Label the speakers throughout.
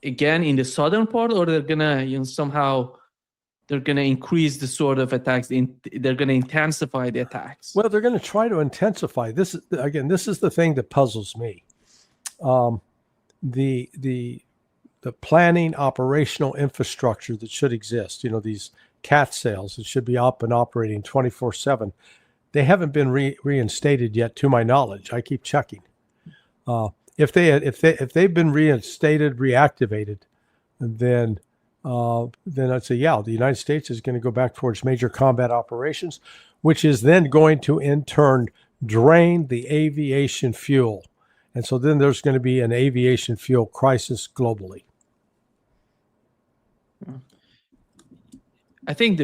Speaker 1: again in the southern part, or they're gonna somehow they're gonna increase the sort of attacks? They're gonna intensify the attacks.
Speaker 2: Well, they're going to try to intensify. This is the thing that puzzles me. The planning operational infrastructure that should exist, these cat sails that should be up and operating 24/7, they haven't been reinstated yet, to my knowledge. I keep checking. If they've been reinstated, reactivated, then I'd say, yeah, the United States is going to go back towards major combat operations, which is then going to in turn drain the aviation fuel. And so then there's going to be an aviation fuel crisis globally.
Speaker 1: I think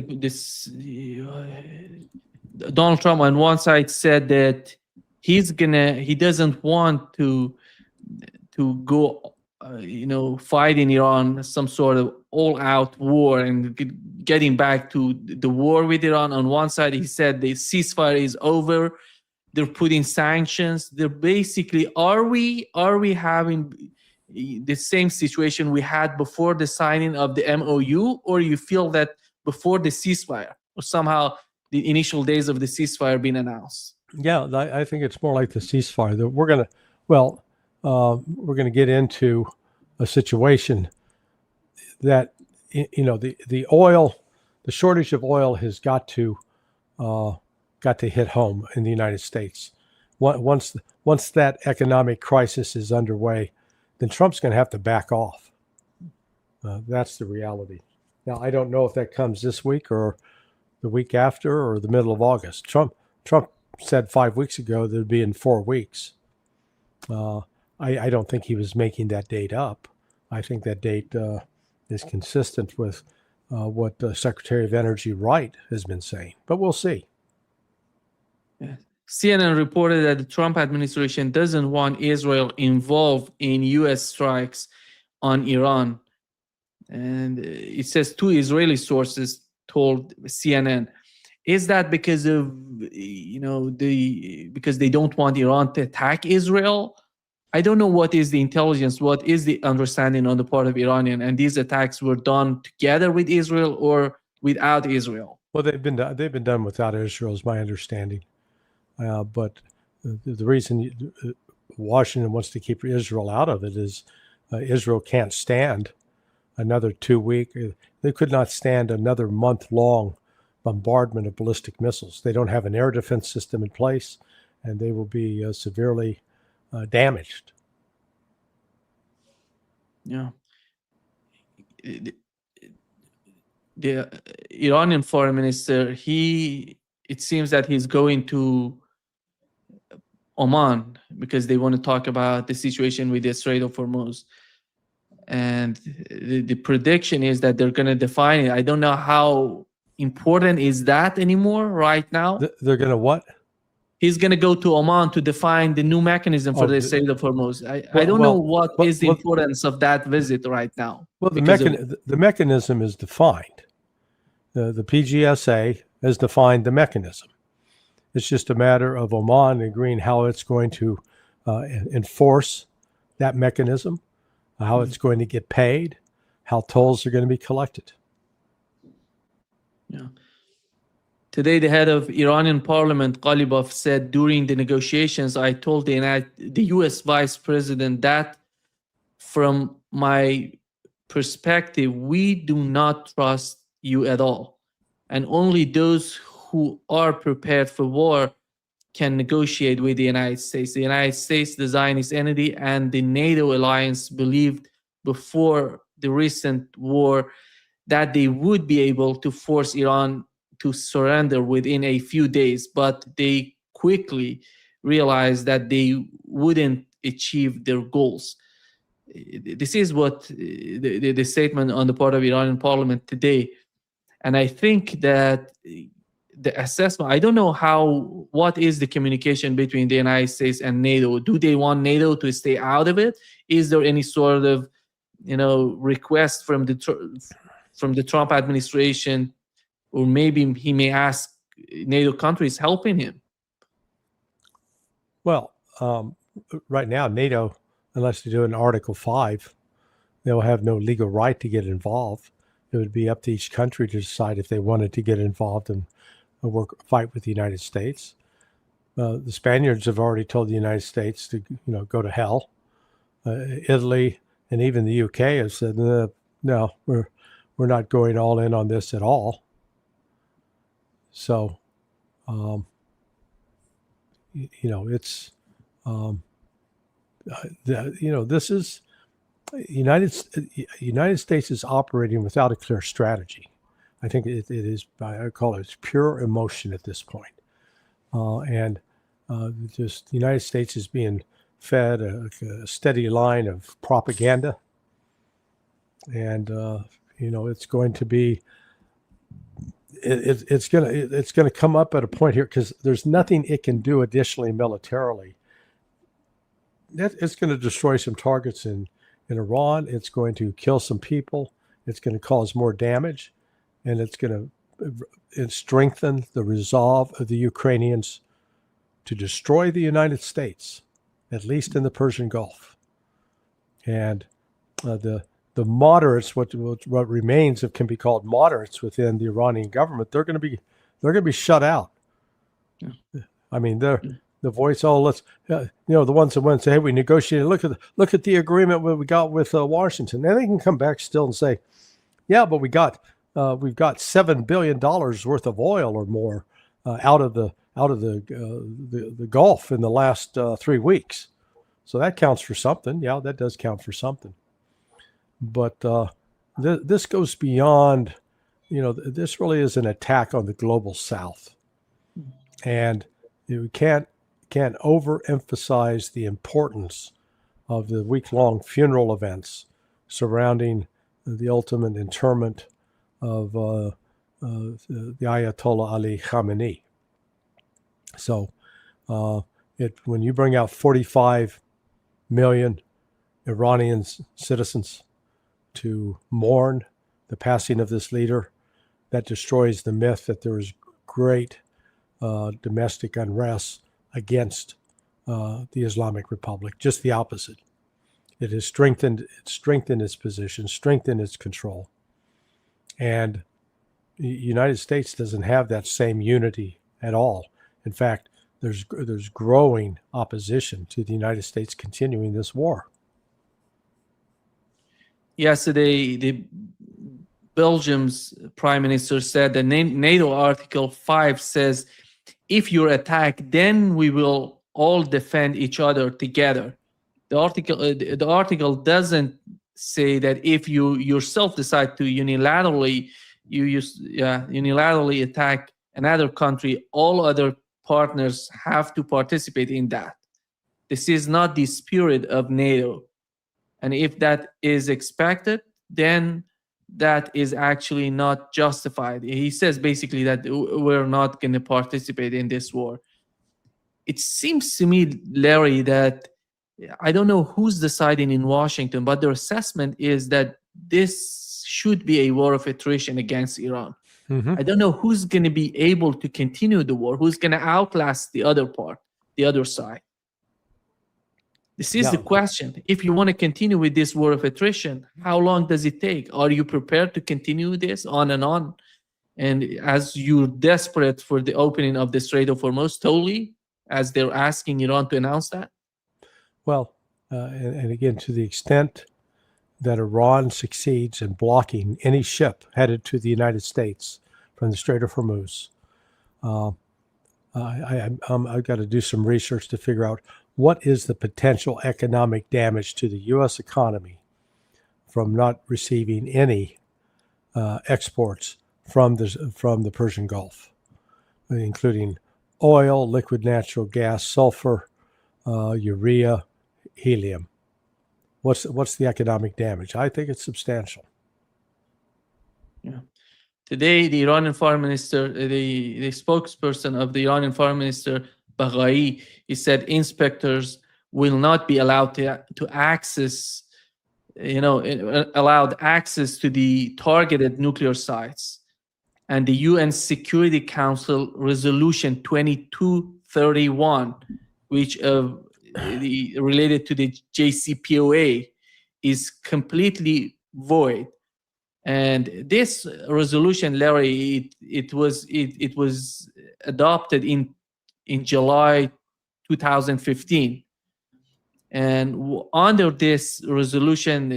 Speaker 1: Donald Trump on one side said that he doesn't want to go, fight in Iran, some sort of all-out war and getting back to the war with Iran. On one side, he said the ceasefire is over. They're putting sanctions. They're basically, are we having the same situation we had before the signing of the MOU, or you feel that before the ceasefire, or somehow the initial days of the ceasefire being announced?
Speaker 2: Yeah, I think it's more like the ceasefire. That we're going to get into a situation that the shortage of oil has got to hit home in the United States. Once that economic crisis is underway, then Trump's going to have to back off. That's the reality. Now, I don't know if that comes this week or the week after or the middle of August. Trump said 5 weeks ago that it'd be in 4 weeks. I don't think he was making that date up. I think that date is consistent with what Secretary of Energy Wright has been saying, but we'll see.
Speaker 1: Yeah. CNN reported that the Trump administration doesn't want Israel involved in U.S. strikes on Iran. And it says 2 Israeli sources told CNN. Is that because of, because they don't want Iran to attack Israel? I don't know what is the intelligence, what is the understanding on the part of Iranian, and these attacks were done together with Israel or without Israel?
Speaker 2: Well, they've been done without Israel, is my understanding. But the reason Washington wants to keep Israel out of it is Israel can't stand another 2 week. They could not stand another month-long bombardment of ballistic missiles. They don't have an air defense system in place, and they will be severely damaged.
Speaker 1: Yeah. The Iranian foreign minister, it seems that he's going to Oman because they want to talk about the situation with the Strait of Hormuz. And the prediction is that they're going to define it. I don't know how important is that anymore right now.
Speaker 2: They're going to what?
Speaker 1: He's going to go to Oman to define the new mechanism for the Strait of Hormuz. I don't know what is the importance of that visit right now.
Speaker 2: Well, the mechanism is defined. The PGSA has defined the mechanism. It's just a matter of Oman agreeing how it's going to enforce that mechanism, how it's going to get paid, how tolls are going to be collected.
Speaker 1: Yeah. Today, the head of Iranian parliament, Ghalibaf, said during the negotiations, I told the U.S. vice president that from my perspective, we do not trust you at all. And only those who are prepared for war can negotiate with the United States. The United States, the Zionist entity, and the NATO alliance believed before the recent war that they would be able to force Iran to surrender within a few days, but they quickly realized that they wouldn't achieve their goals. This is what the statement on the part of Iranian parliament today. And I think that the assessment, I don't know what is the communication between the United States and NATO? Do they want NATO to stay out of it? Is there any sort of, request from the Trump administration, or maybe he may ask NATO countries helping him?
Speaker 2: Well, right now, NATO, unless they do an Article 5, They'll have no legal right to get involved. It would be up to each country to decide if they wanted to get involved and fight with the United States. The Spaniards have already told the United States to, go to hell. Italy and even the UK have said, no, we're not going all in on this at all. So, it's, this is United States is operating without a clear strategy. I think it is, I call it pure emotion at this point. Just the United States is being fed a steady line of propaganda. And, it's going to be, it's going to come up at a point here because there's nothing it can do additionally militarily. It's going to destroy some targets in Iran. It's going to kill some people. It's going to cause more damage, and it's going to strengthen the resolve of the Ukrainians to destroy the United States, at least in the Persian Gulf. And the moderates, what remains of can be called moderates within the Iranian government, they're going to be shut out. Yeah. I mean, they're the voice. Oh, let's the ones that went and say, hey, we negotiated. Look at the agreement we got with Washington. And they can come back still and say, yeah, but we've got $7 billion worth of oil or more out of the Gulf in the last 3 weeks. So that counts for something. Yeah, that does count for something. But this goes beyond, this really is an attack on the global South. And we can't overemphasize the importance of the week-long funeral events surrounding the ultimate interment of the Ayatollah Ali Khamenei. So when you bring out 45 million Iranian citizens to mourn the passing of this leader, that destroys the myth that there is great domestic unrest against the Islamic Republic. Just the opposite. It has strengthened its position, strengthened its control. And the United States doesn't have that same unity at all. In fact, there's growing opposition to the United States continuing this war.
Speaker 1: Yesterday, the Belgium's prime minister said that NATO Article 5 says, if you're attacked, then we will all defend each other together. The article doesn't say that if you yourself decide to unilaterally attack another country, all other partners have to participate in that. This is not the spirit of NATO. And if that is expected, then that is actually not justified. He says basically that we're not going to participate in this war. It seems to me, Larry, that I don't know who's deciding in Washington, but their assessment is that this should be a war of attrition against Iran. Mm-hmm. I don't know who's going to be able to continue the war, who's going to outlast the other side. This is the question. If you want to continue with this war of attrition, how long does it take? Are you prepared to continue this on and on? And as you're desperate for the opening of the Strait of Hormuz, totally, as they're asking Iran to announce that?
Speaker 2: Well, and again, to the extent that Iran succeeds in blocking any ship headed to the United States from the Strait of Hormuz, I've got to do some research to figure out what is the potential economic damage to the U.S. economy from not receiving any exports from the Persian Gulf, including oil, liquid natural gas, sulfur, urea, helium. What's the economic damage? I think it's substantial.
Speaker 1: Yeah. Today, the Iranian foreign minister, the spokesperson of the Iranian foreign minister, Baghai, he said inspectors will not be allowed to access, allowed access to the targeted nuclear sites. And the UN Security Council Resolution 2231, which related to the JCPOA, is completely void. And this resolution, Larry, it was adopted in July 2015. And under this resolution,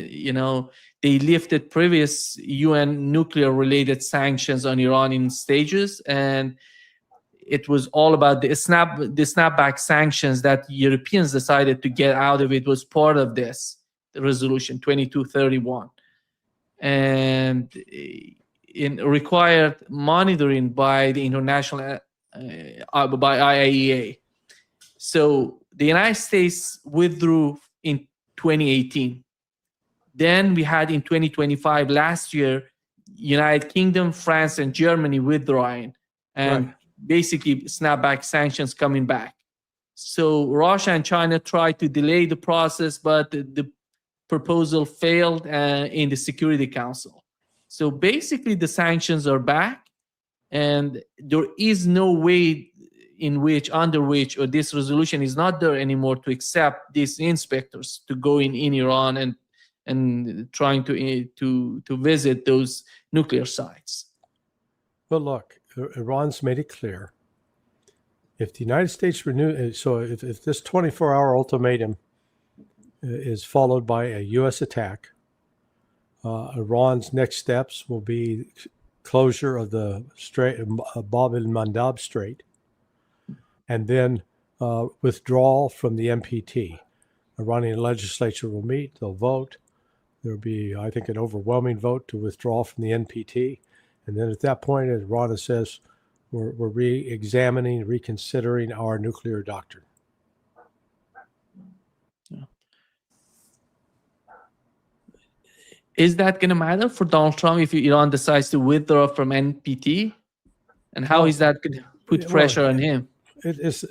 Speaker 1: they lifted previous UN nuclear-related sanctions on Iran in stages, and it was all about the snapback sanctions that Europeans decided to get out of it was part of this resolution 2231, and it required monitoring by the international by IAEA. So the United States withdrew in 2018. Then we had in 2025, last year, United Kingdom, France, and Germany withdrawing, and basically snapback sanctions coming back. So Russia and China tried to delay the process, but the proposal failed in the Security Council. So basically the sanctions are back, and there is no way under which or this resolution is not there anymore to accept these inspectors to go in Iran and trying to visit those nuclear sites.
Speaker 2: Well, look, Iran's made it clear. If the United States if this 24-hour ultimatum is followed by a U.S. attack, Iran's next steps will be closure of the Strait of Bab el-Mandab Strait, and then withdrawal from the NPT. Iranian legislature will meet, they'll vote. There'll be, I think, an overwhelming vote to withdraw from the NPT. And then at that point, Iran says, we're re-examining, reconsidering our nuclear doctrine.
Speaker 1: Yeah. Is that going to matter for Donald Trump if Iran decides to withdraw from NPT? And how is that going to put pressure on him?
Speaker 2: It's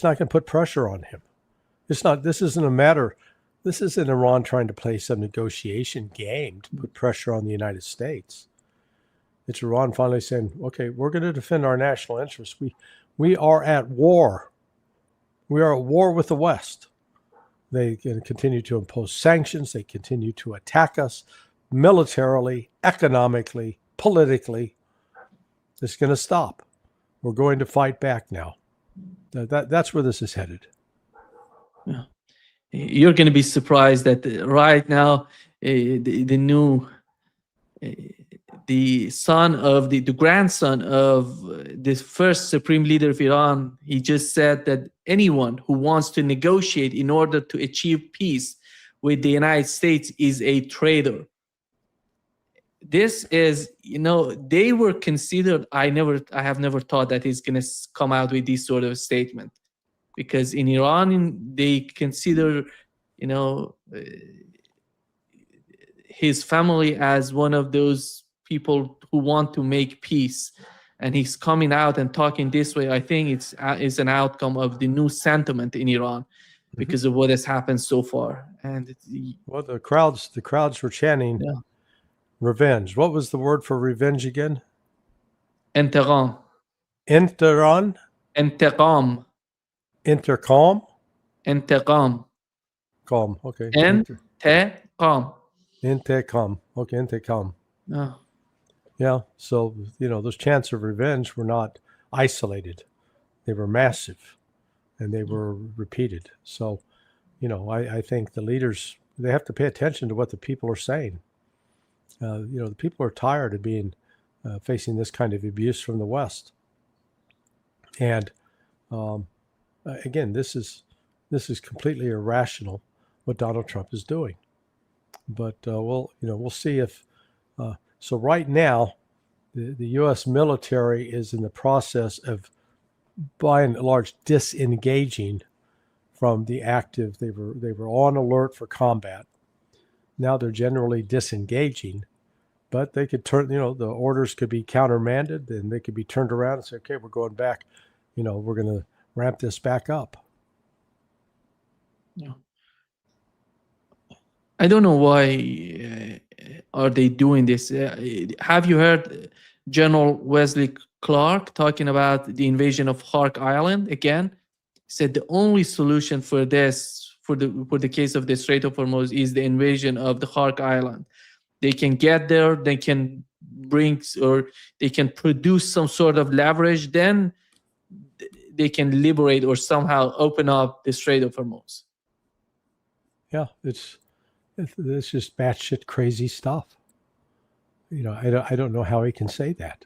Speaker 2: not going to put pressure on him. This isn't Iran trying to play some negotiation game to put pressure on the United States. It's Iran finally saying, okay, we're going to defend our national interests. We are at war. We are at war with the West. They can continue to impose sanctions. They continue to attack us militarily, economically, politically. It's going to stop. We're going to fight back now. That's where this is headed.
Speaker 1: Yeah. You're going to be surprised that right now the son of the grandson of the first supreme leader of Iran, he just said that anyone who wants to negotiate in order to achieve peace with the United States is a traitor. This is, they were considered, I have never thought that he's going to come out with this sort of statement, because in Iran, they consider, his family as one of those people who want to make peace. And he's coming out and talking this way. I think it's an outcome of the new sentiment in Iran because of what has happened so far. And
Speaker 2: the crowds were chanting revenge. What was the word for revenge again?
Speaker 1: Intiqam.
Speaker 2: Intercom. Okay. Intiqam. Okay, intiqam.
Speaker 1: Oh.
Speaker 2: Yeah. So, those chants of revenge were not isolated. They were massive and they were repeated. So, I think the leaders, they have to pay attention to what the people are saying. The people are tired of being facing this kind of abuse from the West. And again, this is completely irrational what Donald Trump is doing. But we'll see if. So right now, the U.S. military is in the process of, by and large, disengaging from the active. They were on alert for combat. Now they're generally disengaging, but they could turn. The orders could be countermanded, and they could be turned around and say, "Okay, we're going back. We're going to ramp this back up."
Speaker 1: Yeah. I don't know why are they doing this. Have you heard General Wesley Clark talking about the invasion of Kharg Island again? He said the only solution for this, for the case of the Strait of Hormuz is the invasion of the Kharg Island. They can get there, they can bring or they can produce some sort of leverage, then they can liberate or somehow open up the Strait of Hormuz.
Speaker 2: Yeah, it's just batshit crazy stuff. I don't know how he can say that.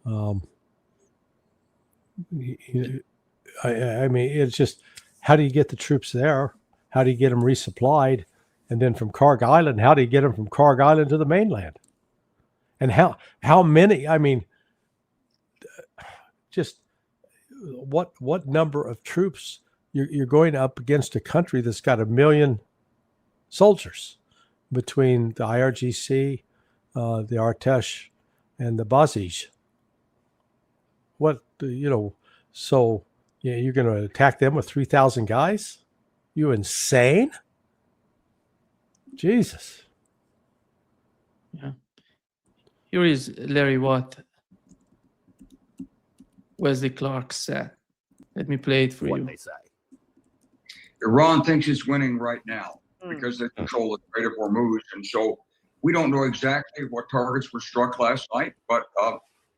Speaker 2: I mean, it's just, how do you get the troops there? How do you get them resupplied? And then from Kharg Island, how do you get them from Kharg Island to the mainland? And how many? I mean, just what number of troops you're going up against a country that's got 1 million soldiers between the IRGC, the Artesh, and the Basij. So you're going to attack them with 3,000 guys? You insane? Jesus.
Speaker 1: Yeah. Here is Larry what Wesley Clark said. Let me play it for you.
Speaker 3: They say. Iran thinks it's winning right now because they control the Strait of Hormuz. And so we don't know exactly what targets were struck last night, but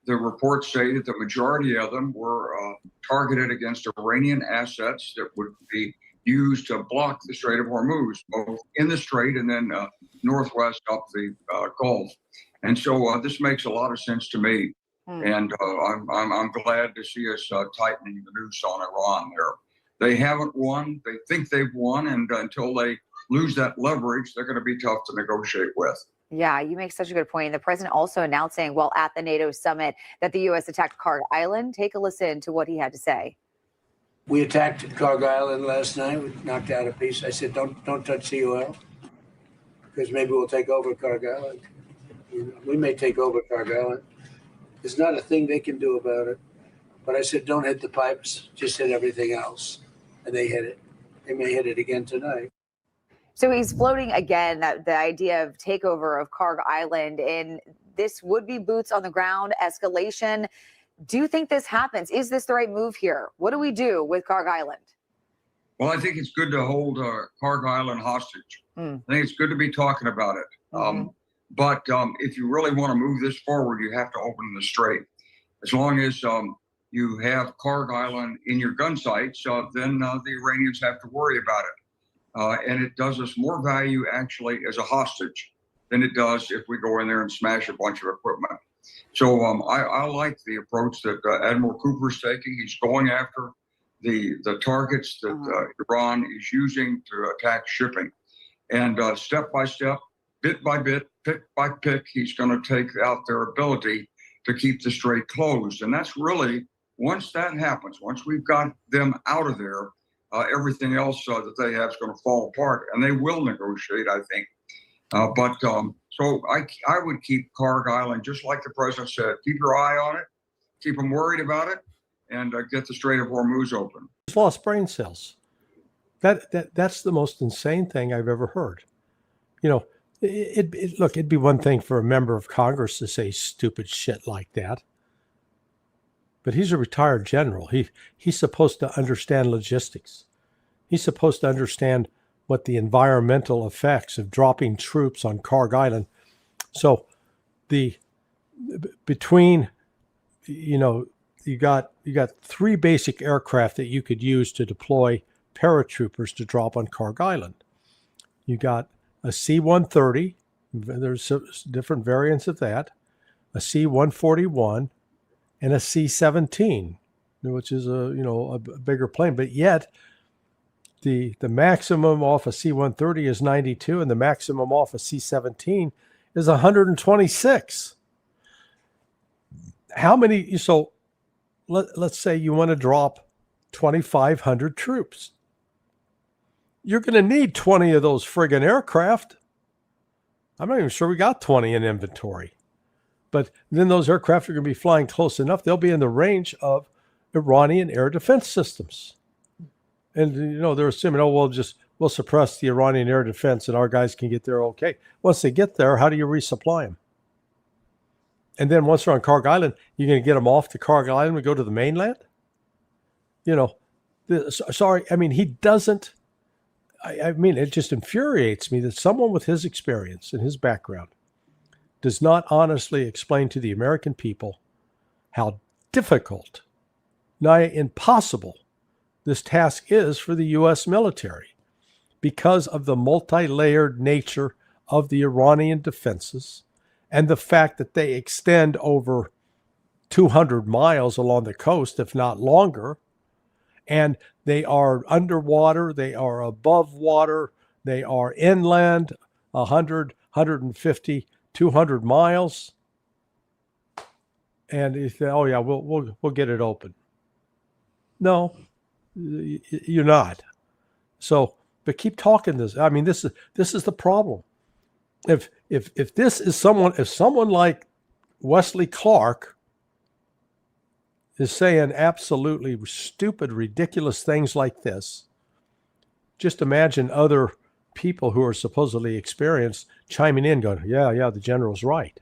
Speaker 3: the reports say that the majority of them were targeted against Iranian assets that would be used to block the Strait of Hormuz, both in the strait and then northwest up the Gulf. And so this makes a lot of sense to me. And I'm glad to see us tightening the noose on Iran there. They haven't won. They think they've won. And until they lose that leverage, they're going to be tough to negotiate with.
Speaker 4: Yeah, you make such a good point. The president also announcing, well, at the NATO summit, that the U.S. attacked Kharg Island. Take a listen to what he had to say.
Speaker 5: We attacked Kharg Island last night. We knocked out a piece. I said, don't touch the oil, because maybe we'll take over Kharg Island. We may take over Kharg Island. There's not a thing they can do about it. But I said, don't hit the pipes. Just hit everything else. And they hit it. They may hit it again tonight.
Speaker 4: So he's floating again that the idea of takeover of Kharg Island, and this would be boots on the ground escalation. Do you think this happens? Is this the right move here? What do we do with Kharg Island?
Speaker 3: Well, I think it's good to hold Kharg Island hostage. I think it's good to be talking about it. But if you really want to move this forward, you have to open the strait. As long as you have Kharg Island in your gun sights, then the Iranians have to worry about it. And it does us more value actually as a hostage than it does if we go in there and smash a bunch of equipment. So I like the approach that Admiral Cooper's taking. He's going after the targets that Iran is using to attack shipping. And step by step, bit by bit, pick by pick, he's going to take out their ability to keep the strait closed. And that's really, once that happens, once we've got them out of there, everything else that they have is going to fall apart. And they will negotiate, I think. So I would keep Kharg Island, just like the president said, keep your eye on it, keep them worried about it, and get the Strait of Hormuz open.
Speaker 2: He's lost brain cells. That's the most insane thing I've ever heard. Look, it'd be one thing for a member of Congress to say stupid shit like that. But he's a retired general. He's supposed to understand logistics. He's supposed to understand what the environmental effects of dropping troops on Kharg Island. So you got 3 basic aircraft that you could use to deploy paratroopers to drop on Kharg Island. You got a C-130, there's different variants of that, a C-141, and a C-17, which is a bigger plane. But yet, the maximum off a C-130 is 92, and the maximum off a C-17 is 126. How many? So let's say you want to drop 2,500 troops. You're going to need 20 of those friggin' aircraft. I'm not even sure we got 20 in inventory. But then those aircraft are going to be flying close enough. They'll be in the range of Iranian air defense systems. And, they're assuming, we'll suppress the Iranian air defense and our guys can get there okay. Once they get there, how do you resupply them? And then once they're on Kharg Island, you're going to get them off to Kharg Island and go to the mainland? He doesn't I mean, it just infuriates me that someone with his experience and his background does not honestly explain to the American people how difficult, nigh impossible, this task is for the U.S. military because of the multi-layered nature of the Iranian defenses and the fact that they extend over 200 miles along the coast, if not longer, and they are underwater, they are above water, they are inland 100, 150, 200 miles. And you say, oh yeah, we'll get it open. No, you're not. So, but keep talking this. I mean, this is the problem. If this is someone like Wesley Clark is saying absolutely stupid, ridiculous things like this, just imagine other people who are supposedly experienced chiming in, going, yeah, the general's right.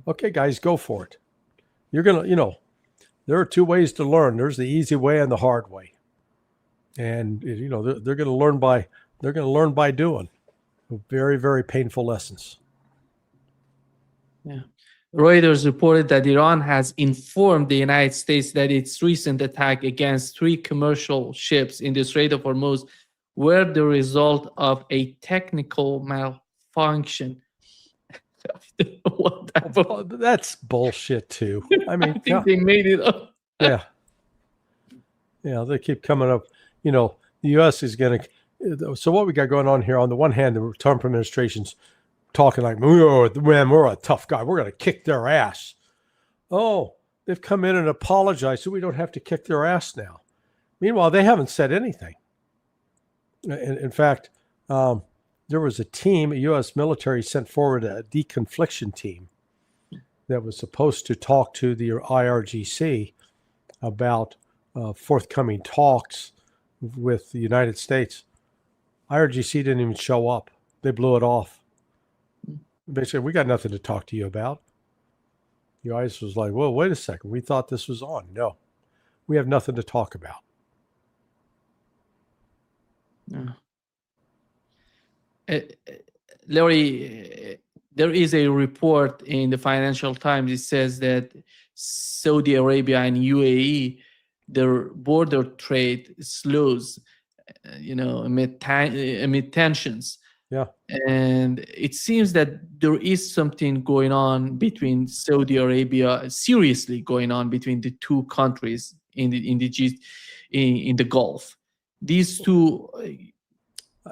Speaker 2: Okay, guys, go for it. You're gonna, there are two ways to learn. There's the easy way and the hard way. And they're going to learn by doing. Very, very painful lessons.
Speaker 1: Yeah. Reuters reported that Iran has informed the United States that its recent attack against 3 commercial ships in the Strait of Hormuz were the result of a technical malfunction.
Speaker 2: That's bullshit too. I mean,
Speaker 1: I think they made it up.
Speaker 2: Yeah, they keep coming up. The U.S. is going to. So what we got going on here? On the one hand, the Trump administration's talking like, we're a tough guy. We're going to kick their ass. Oh, they've come in and apologized, so we don't have to kick their ass now. Meanwhile, they haven't said anything. In fact, there was a team, a U.S. military sent forward a deconfliction team that was supposed to talk to the IRGC about forthcoming talks with the United States. IRGC didn't even show up. They blew it off. They said, we got nothing to talk to you about. The ICE was like, well, wait a second. We thought this was on. No, we have nothing to talk about.
Speaker 1: Yeah. Larry, there is a report in the Financial Times. It says that Saudi Arabia and UAE, their border trade slows, amid tensions.
Speaker 2: Yeah.
Speaker 1: And it seems that there is something going on between Saudi Arabia, seriously going on between the two countries in the Gulf. These two.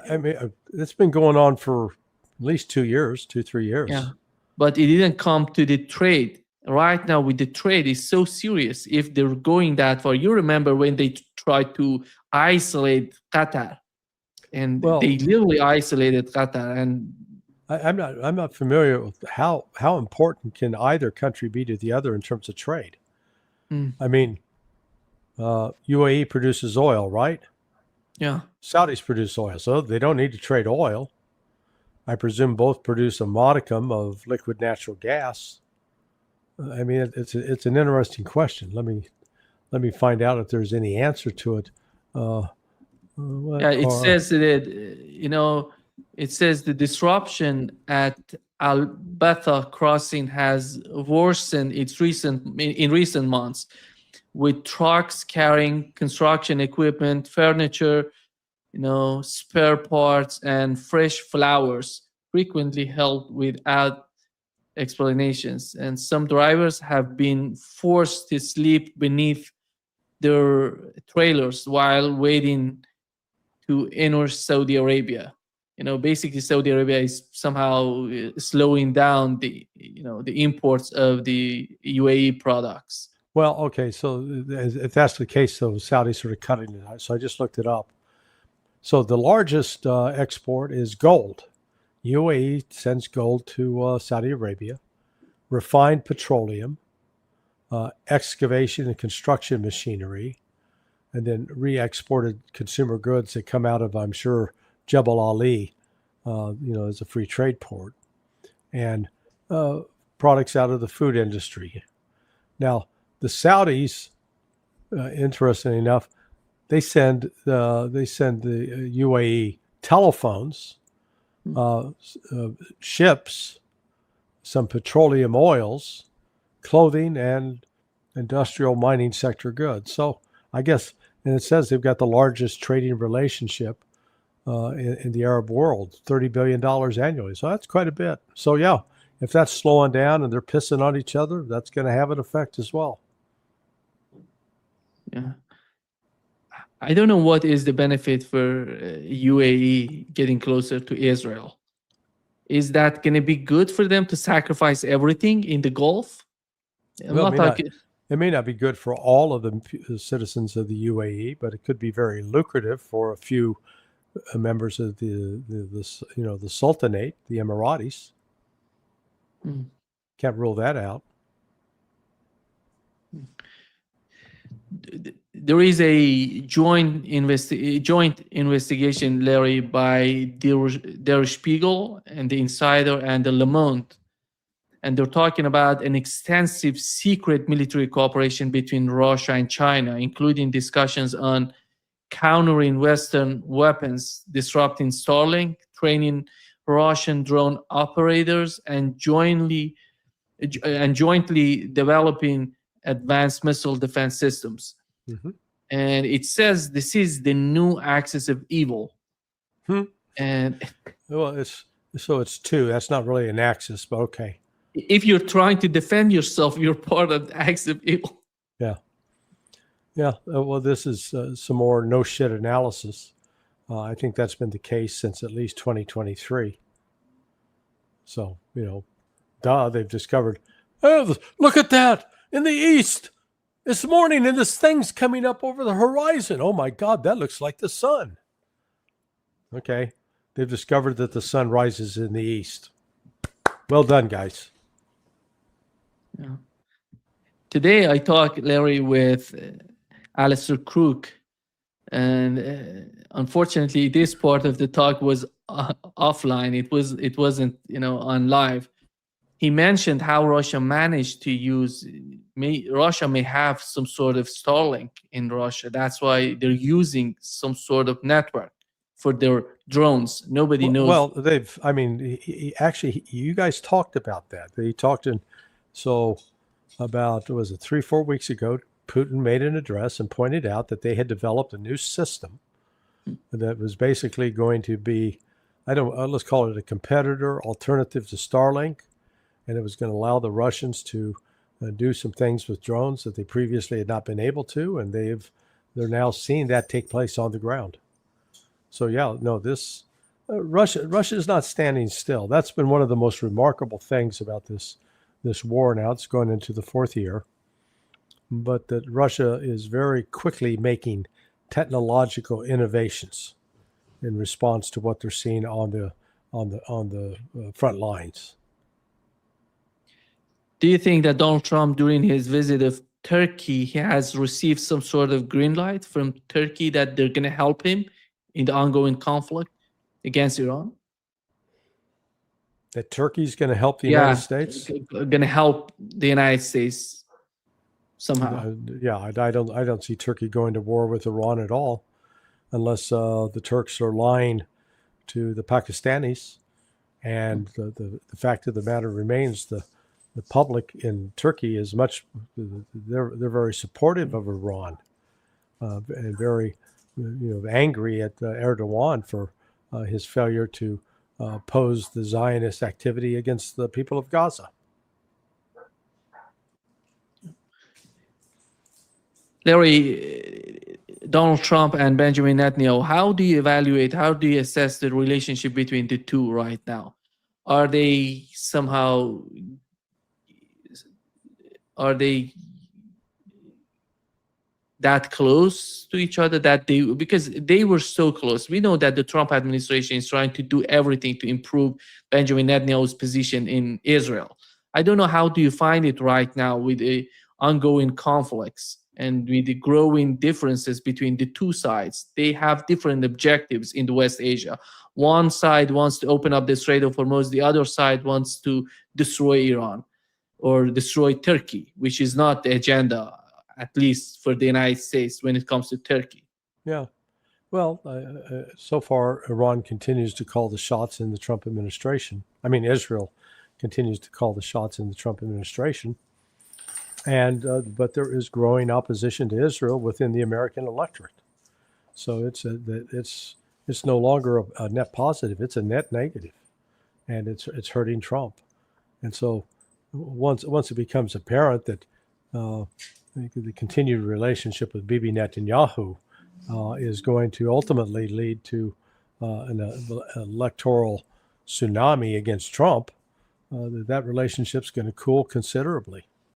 Speaker 2: I mean, it's been going on for at least 2 years, 3 years.
Speaker 1: Yeah, but it didn't come to the trade. Right now, with the trade, it's so serious. If they're going that far, you remember when they tried to isolate Qatar, and they literally isolated Qatar. And
Speaker 2: I'm not familiar with how important can either country be to the other in terms of trade. I mean, UAE produces oil, right?
Speaker 1: Yeah.
Speaker 2: Saudis produce oil, so they don't need to trade oil. I presume both produce a modicum of liquid natural gas. I mean, it's an interesting question. Let me find out if there's any answer to it.
Speaker 1: It says that it says the disruption at Al Batha crossing has worsened in recent months, with trucks carrying construction equipment, furniture, spare parts, and fresh flowers frequently held without explanations. And some drivers have been forced to sleep beneath their trailers while waiting to enter Saudi Arabia. Basically Saudi Arabia is somehow slowing down the imports of the UAE products.
Speaker 2: Well, okay, so if that's the case, so Saudi's sort of cutting it out. So I just looked it up. So the largest export is gold. UAE sends gold to Saudi Arabia, refined petroleum, excavation and construction machinery, and then re-exported consumer goods that come out of, I'm sure, Jebel Ali, as a free trade port, and products out of the food industry. Now, the Saudis, interestingly enough, they send the UAE telephones, ships, some petroleum oils, clothing, and industrial mining sector goods. So I guess, and it says they've got the largest trading relationship in the Arab world, $30 billion annually. So that's quite a bit. So yeah, if that's slowing down and they're pissing on each other, that's going to have an effect as well.
Speaker 1: Yeah. I don't know what is the benefit for UAE getting closer to Israel. Is that going to be good for them to sacrifice everything in the Gulf?
Speaker 2: Well, it may not be good for all of the citizens of the UAE, but it could be very lucrative for a few members of the Sultanate, the Emiratis. Can't rule that out.
Speaker 1: There is a joint investigation, Larry, by Der Spiegel and the Insider and the Le Monde, and they're talking about an extensive secret military cooperation between Russia and China, including discussions on countering Western weapons, disrupting Starlink, training Russian drone operators, and jointly developing advanced missile defense systems. And it says this is the new axis of evil. And
Speaker 2: well, it's two. That's not really an axis, but okay.
Speaker 1: If you're trying to defend yourself, you're part of the axis of evil.
Speaker 2: Yeah. Well, this is some more no shit analysis. I think that's been the case since at least 2023. So, they've discovered, oh, look at that in the east this morning, and this thing's coming up over the horizon. Oh my God, that looks like the sun. Okay. They've discovered that the sun rises in the east. Well done, guys.
Speaker 1: Yeah. Today I talked, Larry, with Alistair Crook, and unfortunately this part of the talk was offline. It wasn't on live. He mentioned how Russia managed to use. Russia may have some sort of Starlink in Russia. That's why they're using some sort of network for their drones. Nobody knows.
Speaker 2: Well, actually, you guys talked about that. They talked about, was it 3-4 weeks ago, Putin made an address and pointed out that they had developed a new system that was basically going to be, let's call it a competitor, alternative to Starlink. And it was going to allow the Russians to do some things with drones that they previously had not been able to. And they're now seeing that take place on the ground. So yeah, no, Russia is not standing still. That's been one of the most remarkable things about this war now. It's going into the 4th year. But that Russia is very quickly making technological innovations in response to what they're seeing on the front lines.
Speaker 1: Do you think that Donald Trump, during his visit of Turkey, he has received some sort of green light from Turkey that they're going to help him in the ongoing conflict against Iran?
Speaker 2: That Turkey's going to help the United States?
Speaker 1: Going to help the United States somehow.
Speaker 2: I don't see Turkey going to war with Iran at all, unless the Turks are lying to the Pakistanis. And the fact of the matter remains, the public in Turkey is they're very supportive of Iran and very angry at Erdogan for his failure to oppose the Zionist activity against the people of Gaza.
Speaker 1: Larry, Donald Trump and Benjamin Netanyahu, how do you assess the relationship between the two right now? Are they that close to each other because they were so close? We know that the Trump administration is trying to do everything to improve Benjamin Netanyahu's position in Israel. I don't know, how do you find it right now with the ongoing conflicts and with the growing differences between the two sides? They have different objectives in the West Asia. One side wants to open up the Strait of Hormuz. The other side wants to destroy Iran or destroy Turkey, which is not the agenda, at least for the United States when it comes to Turkey.
Speaker 2: Yeah. Well, so far, Iran continues to call the shots in the Trump administration. I mean, Israel continues to call the shots in the Trump administration. And but there is growing opposition to Israel within the American electorate. So it's no longer a net positive; it's a net negative, and it's hurting Trump. And so once it becomes apparent that the continued relationship with Bibi Netanyahu is going to ultimately lead to an electoral tsunami against Trump, that relationship's going to cool considerably.